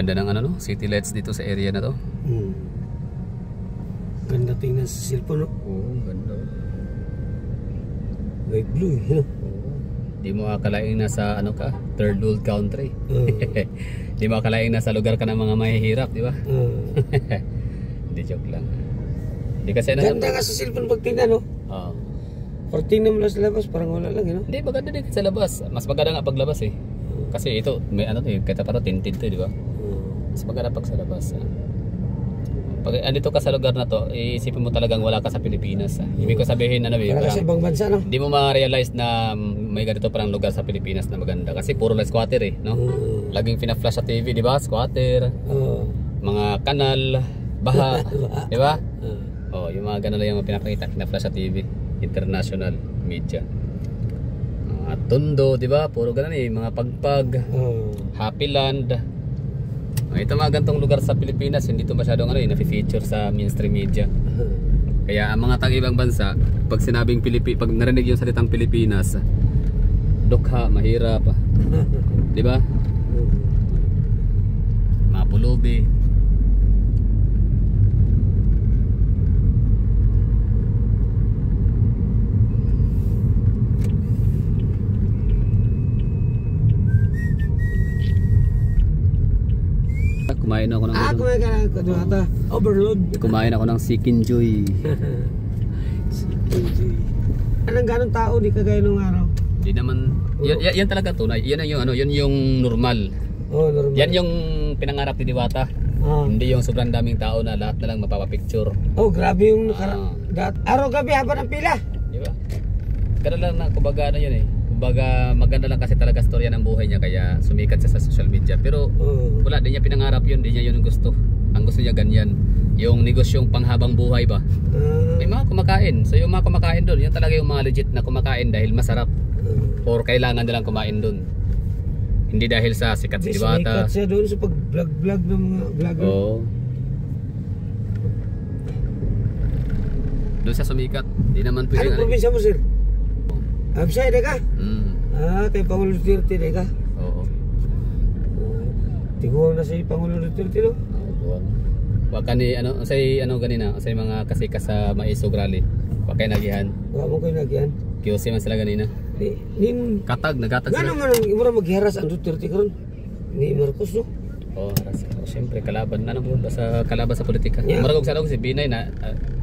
ganda ng ano no, city lights dito sa area na to. Ganda tingnan sa cellphone, no? Oo, ganda. Light blue, you know? Di mo akalaing nasa ano ka, third world country. Di mo akalaing nasa lugar ka ng mga mahihirap, di ba? Hindi, joke lang. Di kasi ganda nga sa cellphone pag tingnan, no? Oo. Pag tingnan mo lang sa labas, parang wala lang, you know? Hindi, maganda din sa labas. Mas maganda nga paglabas eh. Kasi ito, may ano to, kita para tinted to, di ba? Mas maganda pag sa labas. Pag andito ka sa lugar na to, iisipin mo talagang wala ka sa Pilipinas. Ibig ko sabihin, ano para sa ibang bansa, no? Hindi mo ma-realize na may ganito parang lugar sa Pilipinas na maganda. Kasi puro lang squatter eh, no? Laging pina-flash sa TV, di ba? Squatter, mga kanal, baha, di ba? Oh, yung mga ganun lang yung pinapakita, pina-flash sa TV, international media. Tondo, di ba? Puro ganun eh, mga pagpag, Happy Land. Ito mga gantong lugar sa Pilipinas, hindi ito masyadong ano eh, nafi-feature sa mainstream media. Kaya ang mga tag-ibang bansa, pag sinabing pag narinig yung salitang Pilipinas, dukha, mahirap. Di ba? Mapulubi. Kumain ako ng kumain ka na overload. Kumain ako ng Chicken Joy. Chicken Joy. Anong ganong tao di kagaya nung araw? Hindi naman yan talaga tunay. Yan yung ano, yan yung normal. Normal. Yan yung pinangarap ni Diwata. Hindi yung sobrang daming tao na lahat na lang mapapapicture. Grabe yung araw-gabi haba ng pila. Di ba? Ganun lang na kumbaga ano yun eh. Kumbaga maganda lang kasi talaga storya ng buhay niya kaya sumikat siya sa social media. Pero wala din niya pinangarap yun, di niya yun ang gusto. Ang gusto niya ganyan. Yung negosyong panghabang buhay ba? May mga kumakain. So yung mga kumakain doon, yun talaga yung mga legit na kumakain dahil masarap. Or kailangan nilang kumain doon. Hindi dahil sa sikat si Diwata. Sikat siya doon sa pag-vlog ng mga vlogger. Oo. Doon siya sumikat. Di naman pwede. Anong probinsya mo, sir? Absay, ka? Kay Pangulo Duterte, ka? Oo. Tiguang na si Pangulo Duterte, no? Oo. Waka ni, ano, say, ano ganina, say mga kasikas sa Maisog Rally. Waka kayo nagihan. Waka mo kayo nagihan. Kiyosi man sila ganina. Nagatag sila. Gano'n man ang imura maghiharas ang Duterte karon ni Marcos, no? Oo, siyempre kalaban na naman sa kalaban sa politika. Maragog sa si Binay na,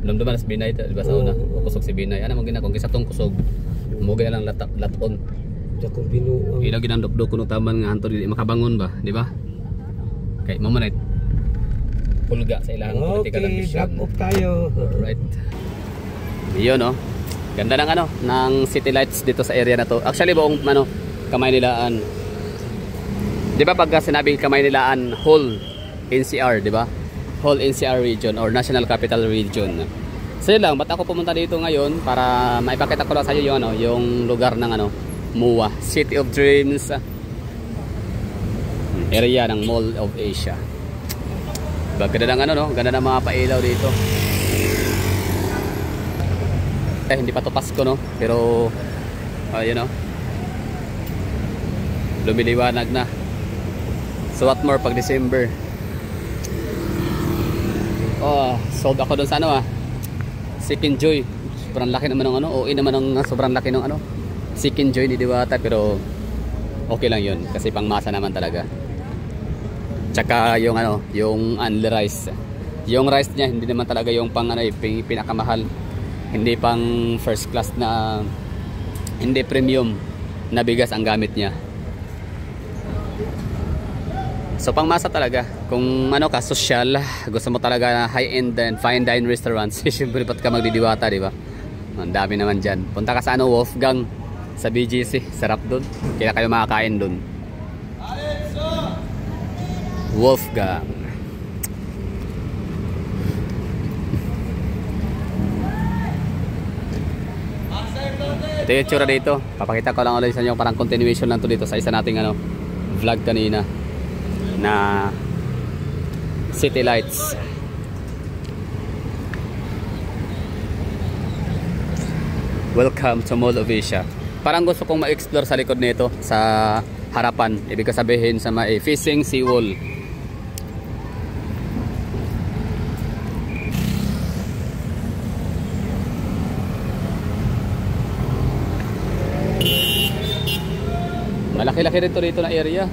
lumduman na si Binay, diba sa una? Kusog si Binay. Ano mong ginakong kisa tong kusog? Mugay na lang laton. Dako binuang. Ila ginandok-dok kuno taman nga hanto dili makabangon ba, di ba? Kay mamanit. Pulga sa ilang political ambition. Okay, drop off tayo. Alright. Iyon no. Ganda ng ano, ng city lights dito sa area na to. Actually buong ano, Kamaynilaan. Di ba pag sinabing Kamaynilaan, whole NCR, di ba? Whole NCR region or National Capital Region. So yun lang, ba't ako pumunta dito ngayon para maipakita ko lang sa iyo yung ano, yung lugar ng ano, MOA, City of Dreams, area ng Mall of Asia. Ganda ng ano no, ganda ng mga pailaw dito. Hindi pa to Pasko no, pero ayun no. Lumiliwanag na. So what more pag December. Sold ako doon sa ano Chicken Joy. Sobrang laki naman ng ano, OA naman ng sobrang laki ng ano, Chicken Joy ni Diwata, pero okay lang yun kasi pang masa naman talaga. Tsaka yung ano, yung only rice. Yung rice niya hindi naman talaga yung pang ano, pinakamahal. Hindi pang first class na, hindi premium na bigas ang gamit niya. So pang masa talaga. Kung ano ka, social, gusto mo talaga na high-end and fine dine restaurants, siyempre ba't ka magdidiwata, di ba? Ang dami naman dyan. Punta ka sa ano, Wolfgang, sa BGC, sarap dun. Kaya kayo makakain dun. Wolfgang. Ito yung tsura dito. Papakita ko lang ulit sa inyo, parang continuation lang to dito sa isa nating ano, vlog kanina na city lights. Welcome to Mall of Asia. Parang gusto kong ma-explore sa likod nito, sa harapan. Ibig sabihin sa may facing seawall. laki-laki dito na area.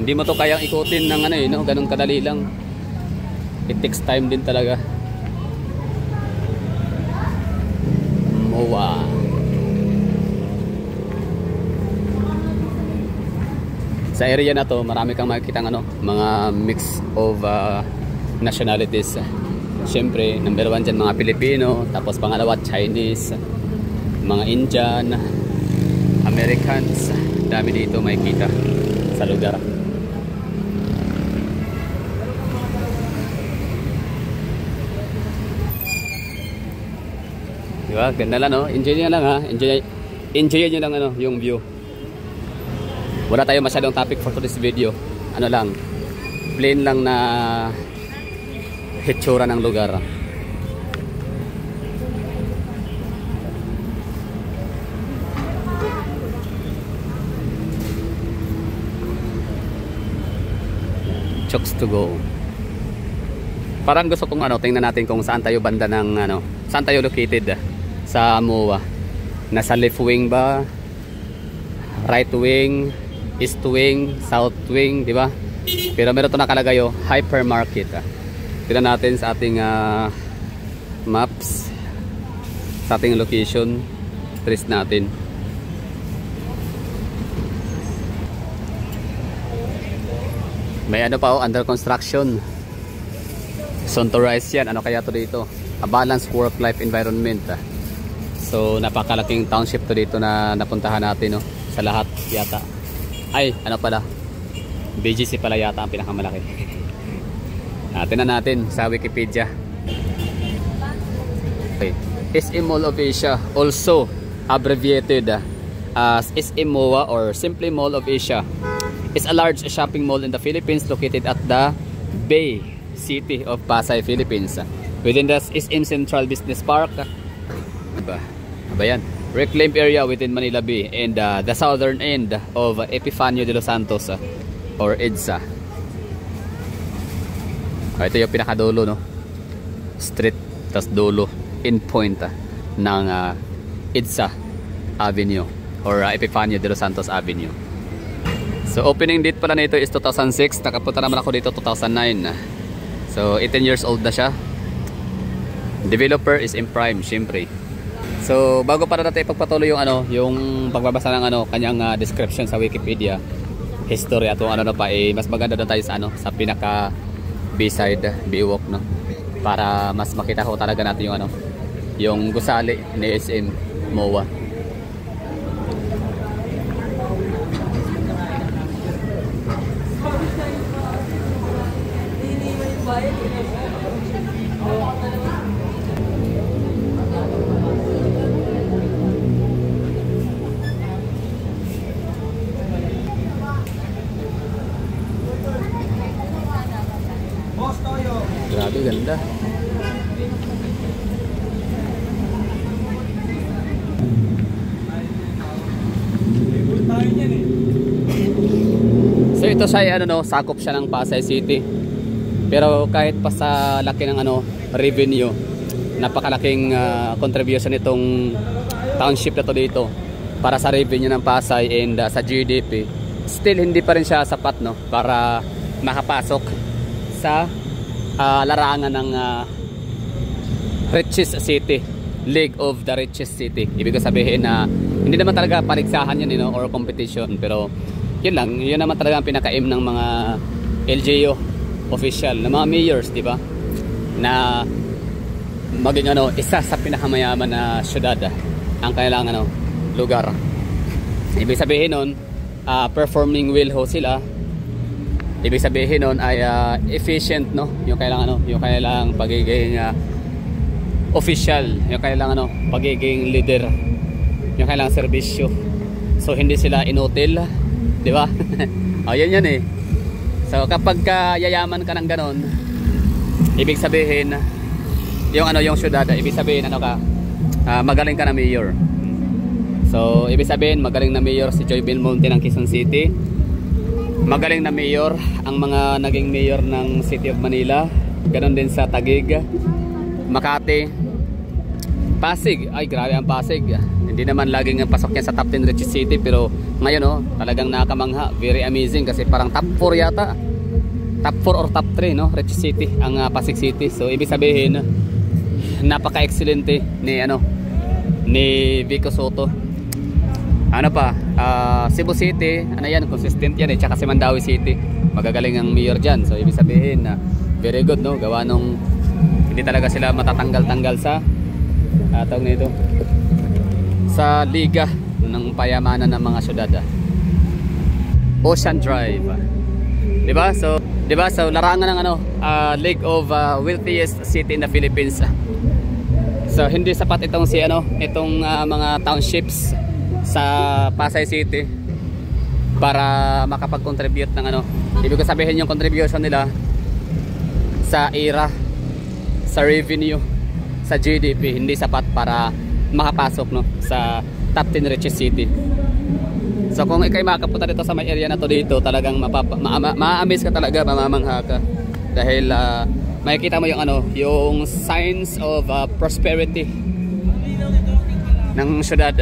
Hindi mo to kayang ikutin ng ano no, ganun kadali lang. It takes time din talaga. MOA. Sa area na to, marami kang makikita ng ano, mga mix of nationalities. Siyempre, number 1 dyan mga Pilipino, tapos pangalawa Chinese, mga Indian, Americans. Dami dito makikita sa lugar. Diba? Ganda lang, no? Enjoy nyo lang, ha? Enjoy nyo lang, ano, yung view. Wala tayo masyadong topic for today's video. Ano lang, plain lang na hitsura ng lugar. Chokes to go. Parang gusto kong ano, tingnan natin kung saan tayo banda ng ano, saan tayo located sa MOA. Nasa left wing ba? Right wing, east wing, south wing, di ba? Pero meron 'to nakalagay hypermarket. Tingnan natin sa ating maps, sa ating location, trace natin. May ano pa under construction. Soon to rise yan. Ano kaya to dito? A balanced work-life environment. So napakalaking township to dito na napuntahan natin, no? Sa lahat yata. Ay, ano pala? BGC pala yata ang pinakamalaki. Tingnan natin sa Wikipedia. Okay. SM Mall of Asia, also abbreviated as SM MOA or simply Mall of Asia, is a large shopping mall in the Philippines located at the Bay City of Pasay, Philippines. Within the SM Central Business Park, yan, reclaimed area within Manila Bay and the southern end of Epifanio de los Santos or EDSA. Ito yung pinakadulo, no? Street, tas dulo, endpoint ng EDSA Avenue or Epifanio de los Santos Avenue. So opening date pala nito is 2006. Nakapunta naman ako dito 2009. So 18 years old na siya. Developer is in prime, syempre. So bago para natin ipagpatuloy yung ano, yung pagbabasa ng ano, kanyang description sa Wikipedia, history at ano na pa, mas maganda doon tayo sa ano, sa pinaka B-side, B-walk, no? Para mas makita ko talaga natin yung ano, yung gusali ni SM MOA. Grabe, ganda. So ito siya, ano, no, sakop siya ng Pasay City. Pero kahit pa sa laki ng ano, revenue, napakalaking contribution nitong township na to dito para sa revenue ng Pasay and sa GDP. Still hindi pa rin siya sapat, no, para makapasok sa larangan ng richest city, League of the Richest City. Ibig sabihin na hindi naman talaga paligsahan yun, you know, or competition, pero yun lang, yun naman talaga ang pinaka-aim ng mga LGU official, ng mga mayors, di ba, na maging ano, isa sa pinakamayaman na syudad ang kanilang ano, lugar. Ibig sabihin nun, performing well ho sila. Ibig sabihin nun ay efficient, no, yung kailangan ano, yung kailangan pagiging official, yung kailangan ano, pagiging leader, yung kailangan serbisyo. So hindi sila inutil, di ba? Yan eh. So kapag yayaman ka ng ganon, ibig sabihin yung ano, yung syudad, ibig sabihin ano ka, magaling ka na mayor. So ibig sabihin magaling na mayor si Joy Belmonte ng Quezon City. Magaling na mayor ang mga naging mayor ng City of Manila. Ganon din sa Taguig, Makati, Pasig. Ay grabe ang Pasig. Hindi naman laging pasok yan sa top 10 richest city, pero ngayon oh, talagang nakakamangha, very amazing kasi parang top 4 yata. Top 4 or top 3 no, richest city ang Pasig City. So ibig sabihin napaka-excelente ni Vico Soto. Ano pa, Cebu City, ano yan, consistent yan tsaka si Mandawi City, magagaling ang mayor dyan. So ibig sabihin very good no, gawa nung hindi talaga sila matatanggal-tanggal sa tawag nito, sa liga ng payamanan ng mga syudad. Ocean Drive, diba? So larangan ng League of Wealthiest City in the Philippines. So hindi sapat itong mga townships sa Pasay City para makapag-contribute ng ibig ko sabihin yung contribution nila sa ERA, sa revenue, sa GDP, hindi sapat para makapasok no sa top 10 richest city. So kung ikay makapunta dito sa may area na to dito, talagang ma-amaze ka talaga, mamamangha ka dahil makikita mo yung signs of prosperity ng syudad.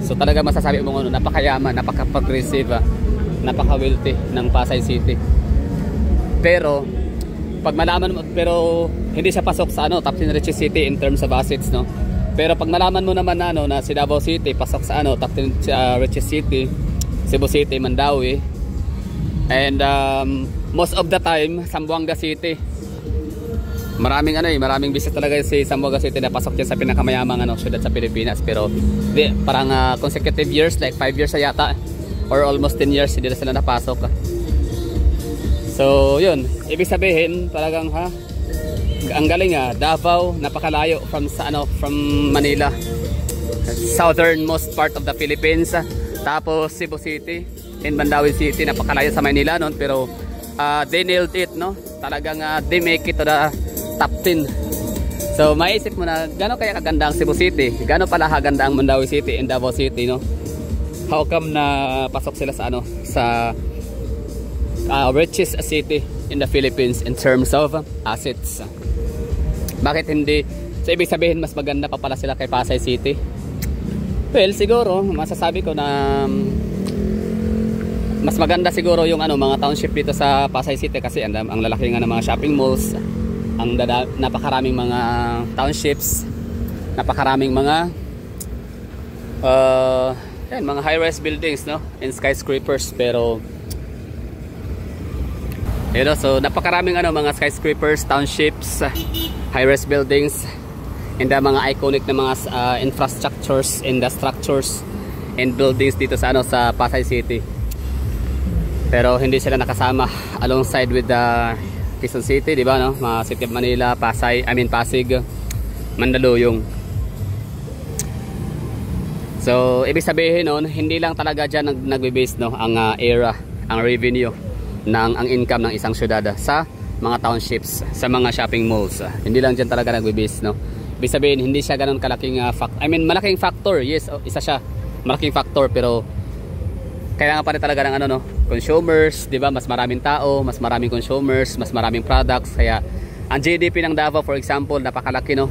So talaga masasabi mo napakayaman, napaka-progressive, napaka-wealthy ng Pasay City. Pero pag malaman mo, pero hindi siya pasok sa top 10 richest city in terms of assets no. Pero pag malaman mo naman na si Davao City pasok sa top 10 richest city, Cebu City, Mandawi, and most of the time Zamboanga City. Maraming business talaga si Zamboanga City na pasok yan sa pinakamayamang syudad sa Pilipinas. Pero parang consecutive years, like 5 years na yata or almost 10 years hindi na sila napasok. So yun, ibig sabihin talagang ang galing Davao, napakalayo from Manila, southernmost part of the Philippines. Tapos Cebu City and Mandawi City, napakalayo sa Manila noon, pero they nailed it no. Talagang they make it to the top 10. So maisip mo na gaano kaya kaganda ang Cebu City, gaano pala kaganda ang Mandawi City and Davao City no. How come na pasok sila sa richest city in the Philippines in terms of assets? Bakit hindi? So ibig sabihin mas maganda pa pala sila kay Pasay City? Well, siguro masasabi ko na mas maganda siguro yung mga township dito sa Pasay City kasi ang lalaki nga ng mga shopping malls, ang napakaraming mga townships, napakaraming mga mga high-rise buildings no, and skyscrapers. Pero so napakaraming mga skyscrapers, townships, high-rise buildings, and mga iconic na mga infrastructures and the structures and buildings dito sa sa Pasay City. Pero hindi sila nakasama alongside with the Quezon City, di ba no? Mga City of Manila, Pasig, Mandaluyong. So ibig sabihin hindi lang talaga diyan nagbe-base no ang ERA, ang revenue ang income ng isang syudad sa mga townships, sa mga shopping malls. Hindi lang diyan talaga nagbe-base no. Ibig sabihin hindi siya ganoon kalaking malaking factor. Yes, isa siya, malaking factor, pero kaya nga pa rin talaga ng consumers, di ba? Mas maraming tao, mas maraming consumers, mas maraming products. Kaya ang GDP ng Davao, for example, napakalaki no.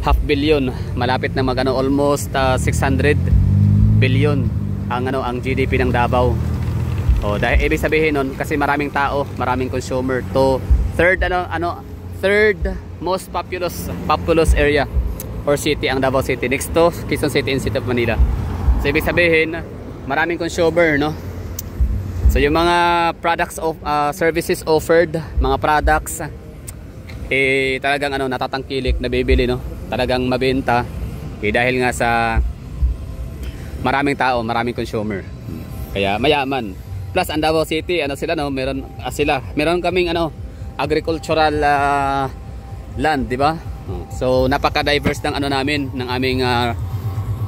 500 billion, malapit na almost 600 billion ang GDP ng Davao. Dahil ibig sabihin nun, kasi maraming tao, maraming consumer, to third most populous area or city ang Davao City, next to Quezon City and City of Manila. So ibig sabihin maraming consumer no. So yung mga products of services offered, mga products talagang natatangkilik, nabibili no, talagang mabenta dahil nga sa maraming tao, maraming consumer, kaya mayaman. Plus ang Davao City sila no, meron kaming agricultural land, di ba? So napaka-diverse ng namin, ng aming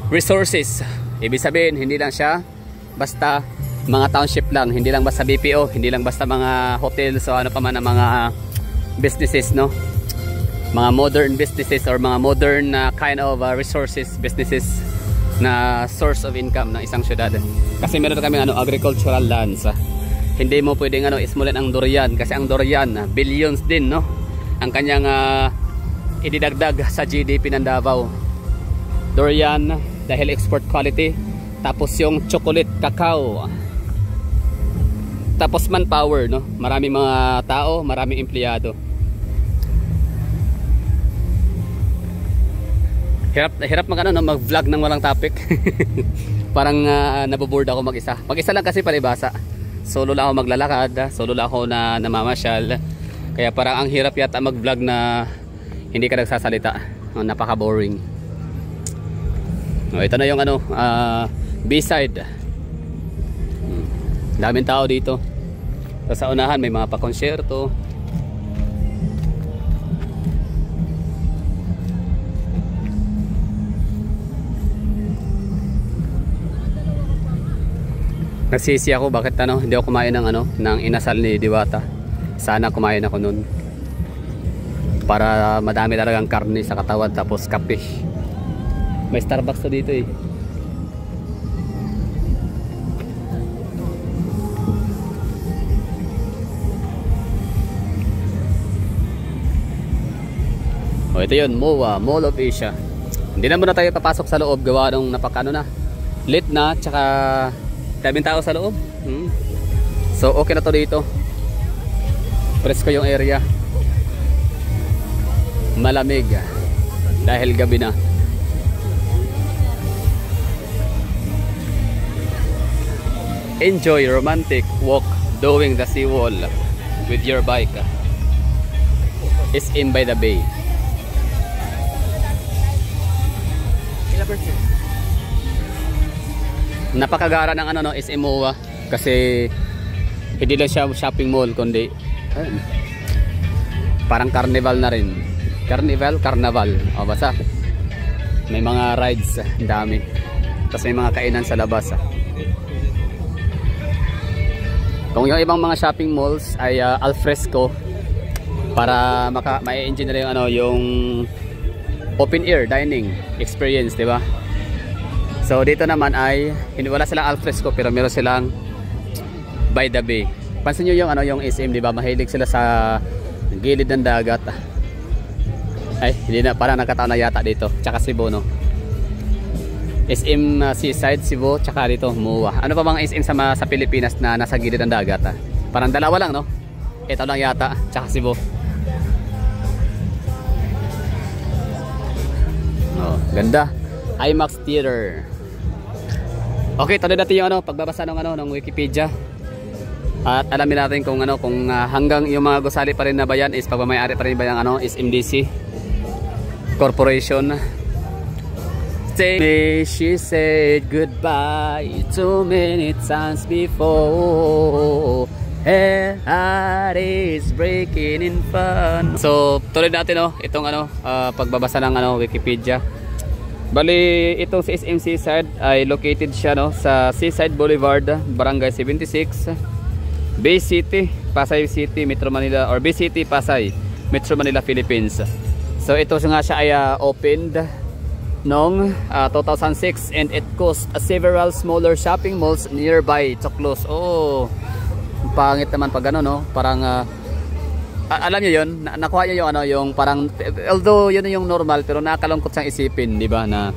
resources. Ibig sabihin hindi lang siya basta mga township lang, hindi lang basta BPO, hindi lang basta mga hotels o pa man ang mga businesses no, mga modern businesses or mga modern kind of resources, businesses na source of income ng isang syudad. Kasi meron kami agricultural lands. Hindi mo pwedeng ismulin ang durian, kasi ang durian billions din no ang kanyang ididagdag sa GDP ng Davao. Durian, dahil export quality. Tapos yung chocolate cacao. Tapos manpower, no? Maraming mga tao, maraming empleyado. Hirap mag-vlog ng walang topic. Parang naboboard ako mag-isa. Mag-isa lang kasi palibasa. Solo lang ako maglalakad, solo lang ako na namamasyal. Kaya parang ang hirap yata mag-vlog na hindi ka nagsasalita. Napaka-boring. Ito na yung B-side. Daming tao dito. Sa unahan may mga pa-konsyerto. Nagsisi ako bakit hindi ako kumain ng inasal ni Diwata. Sana kumain ako nun. Para madami talagang karne sa katawan tapos kape. May Starbucks to dito eh. Ito yun, MOA, Mall of Asia. Hindi na muna tayo papasok sa loob gawa nung late na, tsaka daming tao sa loob. So okay na to dito. Presko yung area. Malamig dahil gabi na. Enjoy romantic walk doing the seawall with your bike. SM by the bay. Napakagara ng SM MOA kasi hindi lang siya shopping mall kundi parang carnival na rin. Carnival. O basta may mga rides, dami. Tapos may mga kainan sa labas. Kung yung ibang mga shopping malls ay alfresco para ma-enjoy na yung open air dining experience, di ba? So dito naman ay wala silang alfresco pero meron silang by the bay. Pansin niyo yung SM, di ba? Mahilig sila sa gilid ng dagat. Ay, hindi na, parang nakataon na yata dito. Tsaka Cebu, no? SM Seaside, Cebu, tsaka dito MOA. Ano pa bang SM sa Pilipinas na nasa gilid ng dagat? Parang dalawa lang, no? Ito lang yata, tsaka Cebu. Oh, ganda. IMAX Theater. Okay, tuloy natin yung pagbabasa ng Wikipedia. At alamin natin kung hanggang yung mga gusali pa rin na ba yan is pagmamayari pa rin ba yung is MDC Corporation. She said goodbye 2 minutes before her heart is breaking in fun. So tuloy natin itong pagbabasa ng Wikipedia. Bali itong si SM Seaside ay located siya sa Seaside Boulevard, Barangay 76, Bay City, Pasay City, Metro Manila, or Bay City, Pasay, Metro Manila, Philippines. So ito nga siya ay opened noong 2006 and it cost several smaller shopping malls nearby to close. Oh, pangit naman pag parang alam niyo yun, nakuha niyo yung parang, although yun yung normal pero nakakalungkot siyang isipin, di ba, na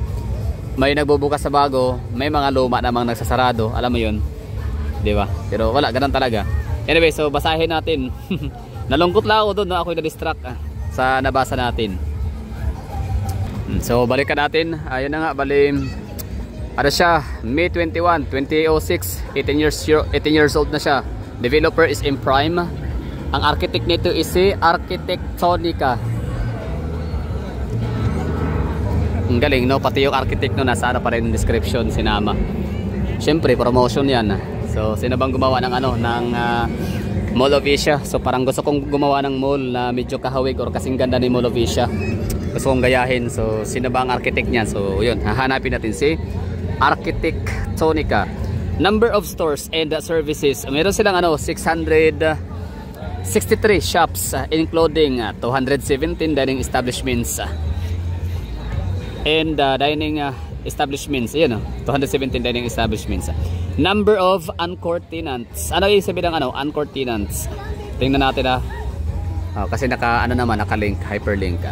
may nagbubukas sa bago, may mga luma namang nagsasarado, alam mo yun, di ba? Pero wala, ganun talaga. Anyway, so basahin natin. Nalungkot lang ako doon, ako na-distract sa nabasa natin. So balikan natin. Ayun na nga, bali siya, May 21, 2006, 18 years old na siya. Developer is in Prime. Ang architect nito is si Arquitectonica. Ang galing, no? Pati yung architect nasa pa rin description sinama. Siyempre promotion yan. So sino bang gumawa ng Mall of Asia? So parang gusto kong gumawa ng mall na medyo kahawig or kasing ganda ni Mall of Asia. Gusto kong gayahin. So sino ba ang architect niya? So yun, hahanapin natin si Arquitectonica. Number of stores and services. Meron silang 663 shops including 217 dining establishments and dining establishments. Ayun, 217 dining establishments. Number of anchor tenants. Ano yung sabi ng anchor tenants? Tingnan natin kasi nakalink, hyperlink.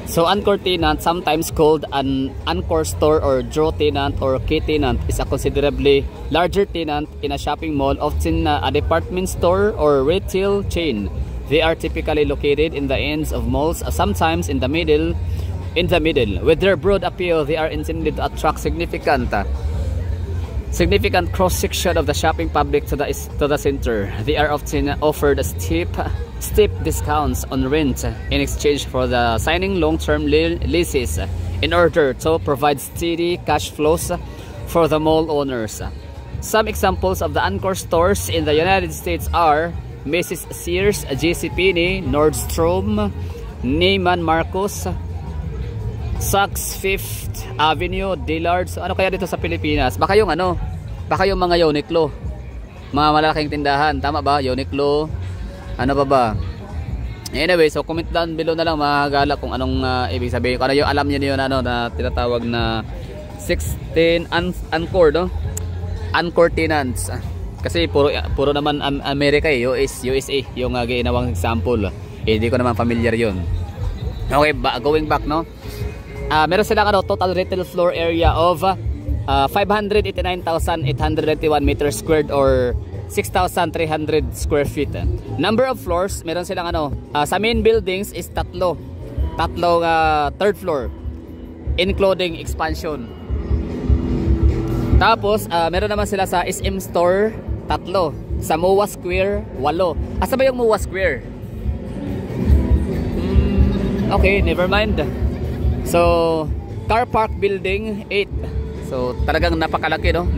So anchor tenant, sometimes called an anchor store or draw tenant or key tenant, is a considerably larger tenant in a shopping mall, often a department store or retail chain. They are typically located in the ends of malls, sometimes in the middle. With their broad appeal, they are intended to attract significant cross-section of the shopping public to the center. They are often offered steep discounts on rent in exchange for the signing long-term leases in order to provide steady cash flows for the mall owners. Some examples of the anchor stores in the United States are Macy's, Sears, JCPenney, Nordstrom, Neiman Marcus, Saks Fifth Avenue, Dillard's. Ano kaya dito sa Pilipinas? Baka yung mga Uniqlo, mga malaking tindahan, tama ba? Uniqlo, ano ba? Anyway, so comment down below na lang mga gala kung anong ibig sabihin. Kung ano yung alam niyo yun, na tinatawag na 16 anchor, no? Anchor tenants. Kasi puro naman America USA yung ginawang example. Hindi ko naman familiar yun. Okay, going back, no? Meron silang total retail floor area of 589,891 meters squared or 6,300 square feet. Number of floors, meron silang sa main buildings is tatlong third floor including expansion. Tapos meron naman sila sa SM Store 3, sa MOA Square 8. Asa ba yung MOA Square? Okay, never mind. So car park building 8. So talagang napakalaki, no,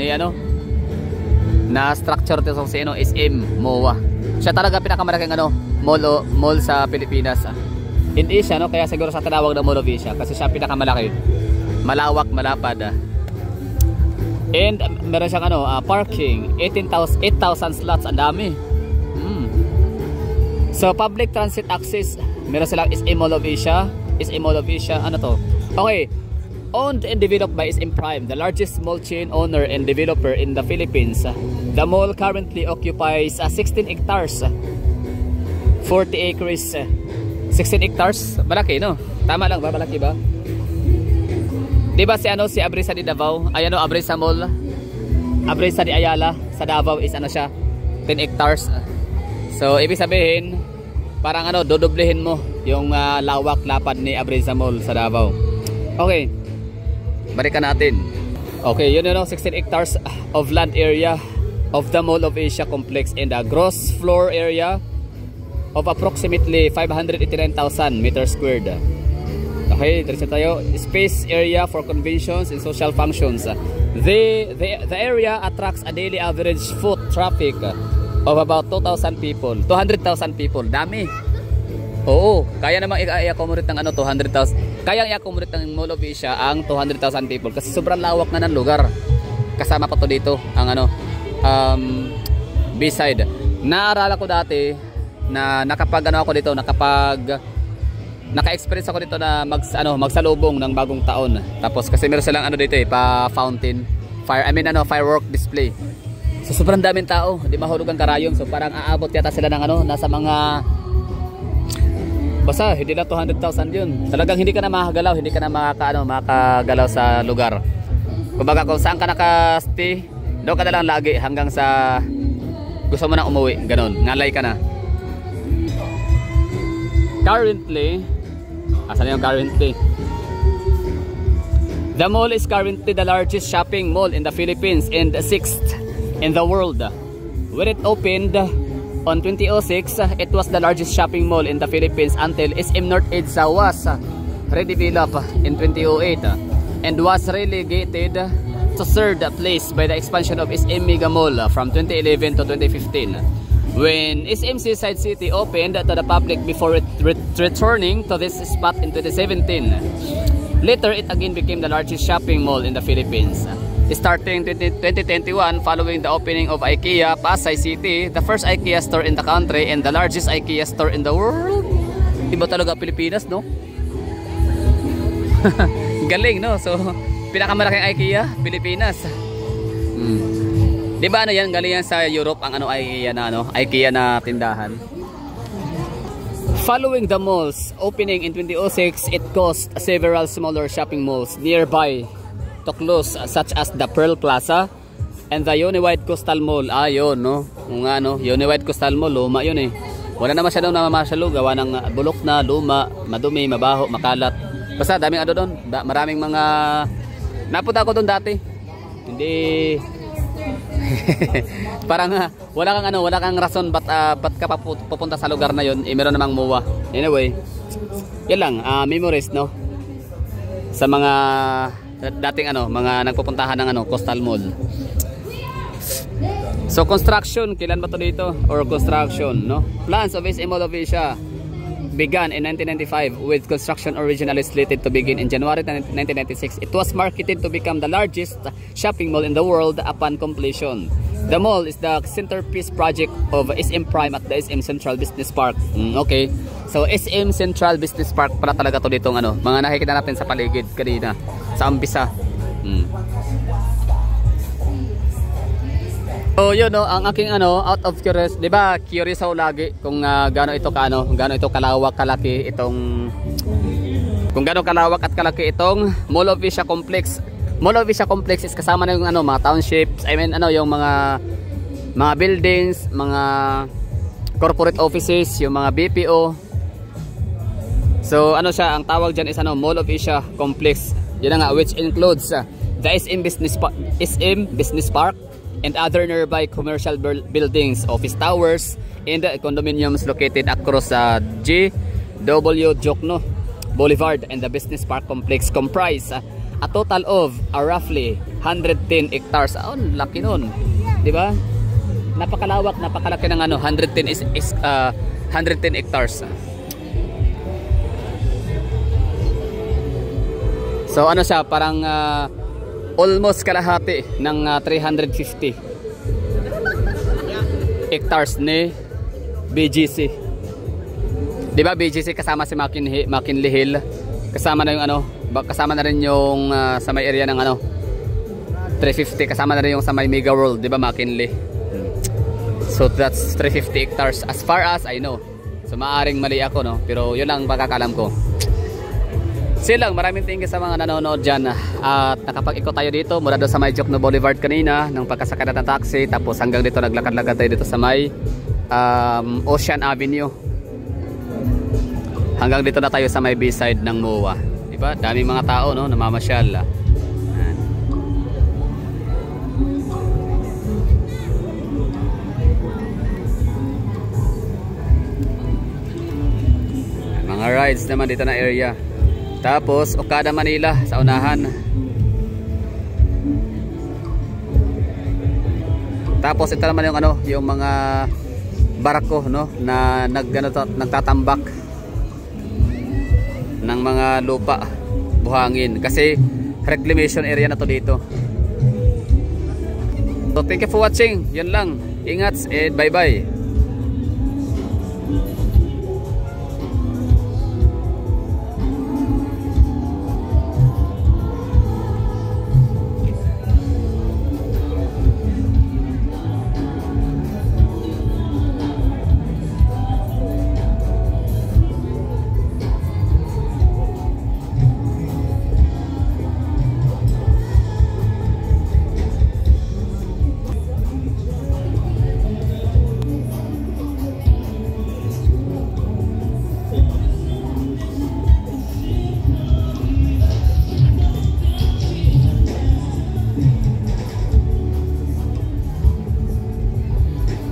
na structure to si SM MOA. Siya talaga pinakamalaking mall sa Pilipinas. In Asia, no, kaya siguro sa tinawag na Mall of Asia kasi siya pinakamalaki. Malawak, malapad. And meron siyang parking 8,000 slots, ang dami. So public transit access, meron silang SM Mall of Asia. Okay. Owned and developed by SM Prime, the largest mall chain owner and developer in the Philippines. The mall currently occupies 16 hectares, 40 acres. 16 hectares, malaki, no? Tama lang ba? Malaki ba? Diba si Abrisa di Davao, Abrisa Mall, Abrisa di Ayala sa Davao is siya 10 hectares. So ibig sabihin parang dodoblehin mo yung lawak lapad ni Abrisa Mall sa Davao. Okay, balikan natin. Okay, 16 hectares of land area of the Mall of Asia complex and a gross floor area of approximately 589,000 meters squared. Okay, diretso tayo. Space area for conventions and social functions. The area attracts a daily average foot traffic of about 200,000 people. Dami. Oo, kaya namang i-accommodate ng 200,000. Kaya i-accommodate ng Mall of Asia ang 200,000 people kasi sobrang lawak na ng lugar. Kasama pa to dito ang B-side. Naarala ko dati na naka-experience ako dito na magsalubong ng bagong taon. Tapos kasi meron silang dito pa fountain, firework display. So sobrang daming tao, di mahulog ang karayom. So parang aabot yata sila ng nasa mga basta hindi na 200,000 yun. Talagang hindi ka na makagalaw, hindi ka na makagalaw sa lugar. Kumbaga kung saan ka naka-stay, doon ka na lang lagi hanggang sa gusto mo nang umuwi, ganon, ngalay ka na. Currently, asan yung currently? The mall is currently the largest shopping mall in the Philippines and the 6th in the world. When it opened on 2006, it was the largest shopping mall in the Philippines until SM North EDSA was redeveloped in 2008 and was relegated to third place by the expansion of SM Mega Mall from 2011 to 2015. When SM Seaside City opened to the public before returning to this spot in 2017. Later, it again became the largest shopping mall in the Philippines. Starting 2021, following the opening of IKEA Pasay City, the first IKEA store in the country and the largest IKEA store in the world. Iba talaga Pilipinas, no? Galing, no? So, pinakamalaking IKEA, Pilipinas. Di ba yan? Galing yan sa Europe ang IKEA na IKEA na tindahan. Following the malls opening in 2006, it caused several smaller shopping malls nearby to close, such as the Pearl Plaza and the Uniwide Coastal Mall. Yun, no? Nga, no? Uniwide Coastal Mall, luma yun eh. Wala na masyadong namamasyalo, gawa ng bulok na, luma, madumi, mabaho, makalat. Basta daming ano doon, maraming mga... Napunta ako doon dati. Hindi... Parang wala kang rason ba't ka pupunta sa lugar na yun, meron namang MOA. Anyway, yan lang, memories, no, sa mga dating mga nagpupuntahan ng Coastal Mall. So construction, kailan ba to dito? Or construction, no? Plans of SM Mall of Asia began in 1995 with construction originally slated to begin in January 1996. It was marketed to become the largest shopping mall in the world upon completion. The mall is the centerpiece project of SM Prime at the SM Central Business Park. Okay. So SM Central Business Park para talaga to ditong mga nakikita natin sa paligid kanina sa umpisa. So yun, no, ang aking out of curious, 'di ba? Curious ako lagi kung gaano ito kalawak, kalaki itong kalaki itong Mall of Asia Complex. Mall of Asia Complex is kasama na yung mga townships, yung mga buildings, mga corporate offices, yung mga BPO. So siya, ang tawag diyan is Mall of Asia Complex. Yun nga, which includes the SM Business Park and other nearby commercial buildings, office towers, and condominiums located across G.W. Jokno Boulevard, and the business park complex comprise a total of roughly 110 hectares. Laki nun, di ba? Napakalawak, napakalaki ng 110 hectares. So siya, parang almost kalahati ng 350 hectares ni BGC. 'Di ba BGC kasama si McKinley Hill. Kasama na yung kasama na rin yung sa may area ng 350, kasama na rin yung sa may Mega World, 'di ba, McKinley. So that's 350 hectares as far as I know. So maaring mali ako, no, pero 'yun lang pagkakalam ko. Silang, maraming thank you sa mga nanonood dyan. At nakapag-ikot tayo dito mula doon sa may Jokno Boulevard kanina nang pagkasakay natin ng taxi, tapos hanggang dito naglakad-lakad tayo dito sa may Ocean Avenue. Hanggang dito na tayo sa may B-side ng MOA. Diba? Daming mga tao, no, namamasyal. Mga rides naman dito na area. Tapos Okada Manila sa unahan. Tapos ito naman yung yung mga barko, no, na nagtatambak ng mga lupa, buhangin, kasi reclamation area na to dito. So thank you for watching. Yun lang. Ingat and bye bye.